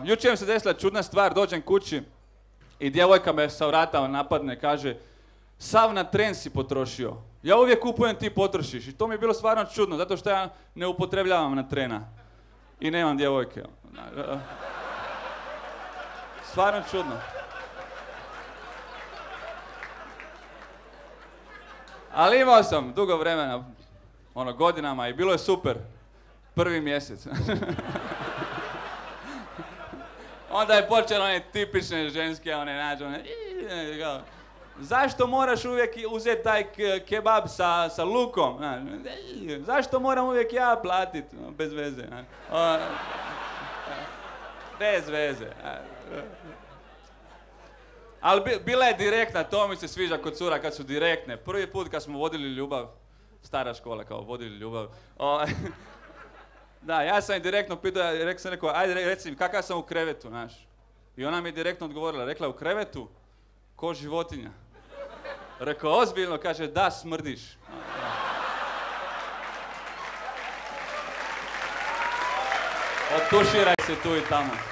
Jučer mi se desila čudna stvar, dođem kući i djevojka me sa vrata napadne, kaže sav na tren si potrošio. Ja uvijek kupujem, ti potrošiš. I to mi je bilo stvarno čudno, zato što ja ne upotrebljavam na trena. I nemam djevojke. Stvarno čudno. Ali imao sam dugo vremena, godinama i bilo je super. Prvi mjesec. Onda je počelo one tipične ženske, zašto moraš uvijek uzeti taj kebab sa lukom? Zašto moram uvijek ja platit? Bez veze. Bez veze. Ali bila je direktna, to mi se sviđa kod cura kad su direktne. Prvi put kad smo vodili ljubav, stara škola kao vodili ljubav. Da, ja sam je direktno pitao, rekao, ajde reci mi kakav sam u krevetu, znaš. I ona mi je direktno odgovorila, rekla u krevetu, ko životinja. Rekao, ozbiljno, kaže, da, smrdiš. Otuširaj se tu i tamo.